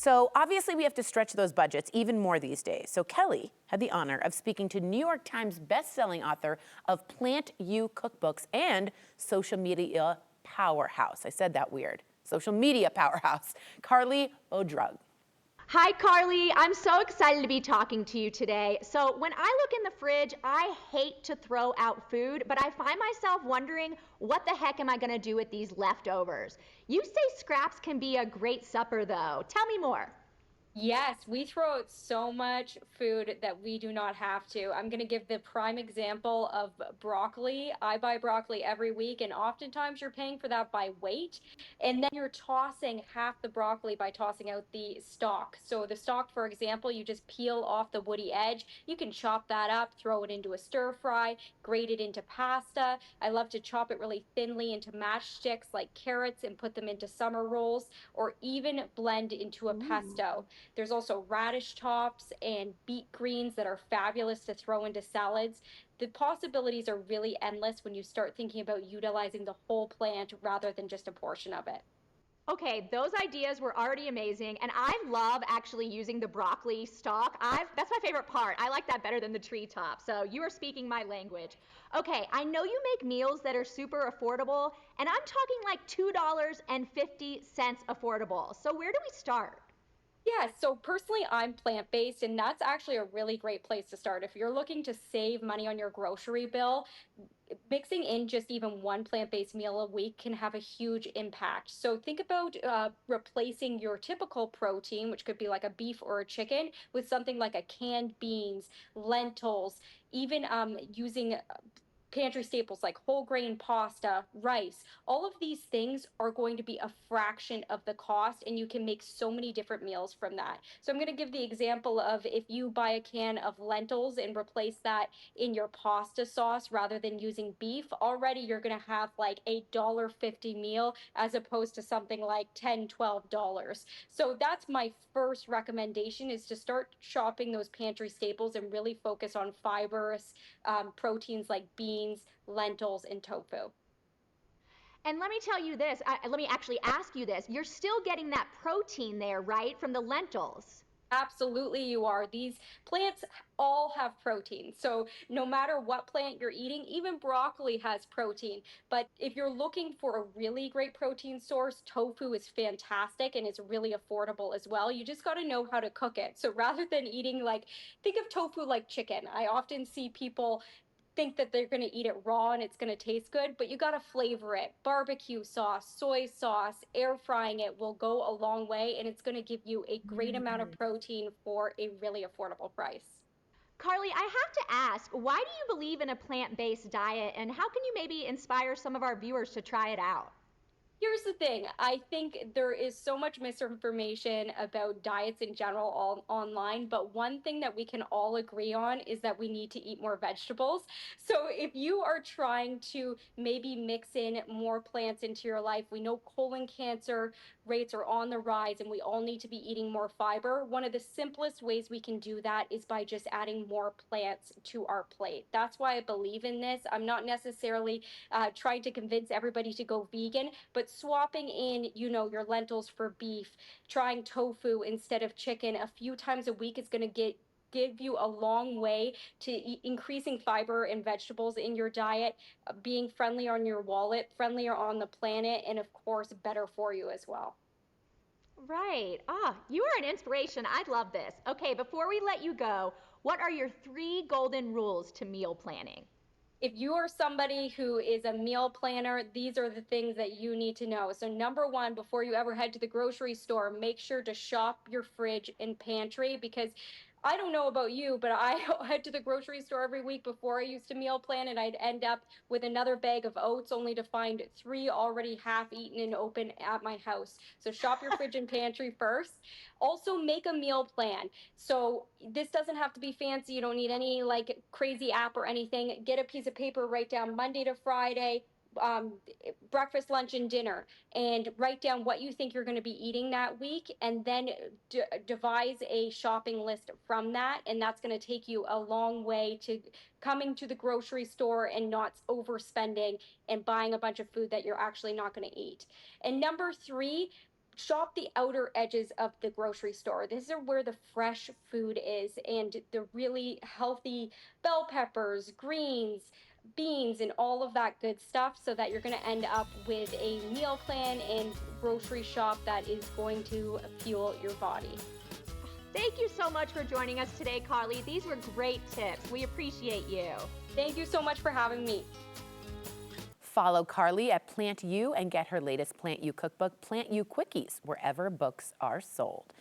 So obviously we have to stretch those budgets even more these days. So Kelly had the honor of speaking to New York Times best-selling author of Plant You Cookbooks and social media powerhouse. I said that weird. Social media powerhouse, Carleigh Bodrug. Hi, Carleigh. I'm so excited to be talking to you today. So when I look in the fridge, I hate to throw out food, but I find myself wondering, what the heck am I going to do with these leftovers? You say scraps can be a great supper, though. Tell me more. Yes, we throw out so much food that we do not have to. I'm going to give the prime example of broccoli. I buy broccoli every week, and oftentimes you're paying for that by weight. And then you're tossing half the broccoli by tossing out the stalk. So, the stalk, for example, you just peel off the woody edge. You can chop that up, throw it into a stir fry, grate it into pasta. I love to chop it really thinly into matchsticks like carrots and put them into summer rolls, or even blend into a pesto. There's also radish tops and beet greens that are fabulous to throw into salads. The possibilities are really endless when you start thinking about utilizing the whole plant rather than just a portion of it. Okay, those ideas were already amazing, and I love actually using the broccoli stalk. That's my favorite part. I like that better than the treetop, so you are speaking my language. Okay, I know you make meals that are super affordable, and I'm talking like $2.50 affordable. So where do we start? Yeah, so personally, I'm plant-based, and that's actually a really great place to start. If you're looking to save money on your grocery bill, mixing in just even one plant-based meal a week can have a huge impact. So think about replacing your typical protein, which could be like a beef or a chicken, with something like a canned beans, lentils, even using pantry staples like whole grain pasta, rice. All of these things are going to be a fraction of the cost, and you can make so many different meals from that. So I'm going to give the example of, if you buy a can of lentils and replace that in your pasta sauce rather than using beef, already you're going to have like a $1.50 meal as opposed to something like $10, $12. So that's my first recommendation, is to start shopping those pantry staples and really focus on fibrous proteins like beans, lentils, and tofu. And let me tell you this, let me actually ask you this. You're still getting that protein there, right, from the lentils? Absolutely, you are. These plants all have protein. So, no matter what plant you're eating, even broccoli has protein. But if you're looking for a really great protein source, tofu is fantastic and it's really affordable as well. You just got to know how to cook it. So, rather than eating like, think of tofu like chicken. I often see people think that they're going to eat it raw and it's going to taste good, but you got to flavor it. Barbecue sauce, soy sauce, air frying it will go a long way, and it's going to give you a great amount of protein for a really affordable price. Carleigh, I have to ask, why do you believe in a plant-based diet, and how can you maybe inspire some of our viewers to try it out? Here's the thing. I think there is so much misinformation about diets in general online, but one thing that we can all agree on is that we need to eat more vegetables. So if you are trying to maybe mix in more plants into your life, we know colon cancer rates are on the rise and we all need to be eating more fiber. One of the simplest ways we can do that is by just adding more plants to our plate. That's why I believe in this. I'm not necessarily trying to convince everybody to go vegan, but swapping in, your lentils for beef, trying tofu instead of chicken a few times a week is going to give you a long way to increasing fiber and vegetables in your diet, being friendlier on your wallet, friendlier on the planet, and of course, better for you as well. Right. You are an inspiration. I love this. Okay, before we let you go, what are your 3 golden rules to meal planning? If you are somebody who is a meal planner, these are the things that you need to know. So, number one, before you ever head to the grocery store, make sure to shop your fridge and pantry, because I don't know about you, but I head to the grocery store every week before I used to meal plan, and I'd end up with another bag of oats only to find 3 already half eaten and open at my house. So, shop your fridge and pantry first. Also, make a meal plan. So this doesn't have to be fancy. You don't need any like crazy app or anything. Get a piece of paper, write down Monday to Friday, um, breakfast, lunch, and dinner, and write down what you think you're going to be eating that week, and then devise a shopping list from that. And that's going to take you a long way to coming to the grocery store and not overspending and buying a bunch of food that you're actually not going to eat. And number three, shop the outer edges of the grocery store. This is where the fresh food is and the really healthy bell peppers, greens, beans, and all of that good stuff, so that you're going to end up with a meal plan and grocery shop that is going to fuel your body. Thank you so much for joining us today, Carleigh. These were great tips. We appreciate you. Thank you so much for having me. Follow Carleigh at Plant You and get her latest Plant You cookbook, Plant You Quickies, wherever books are sold.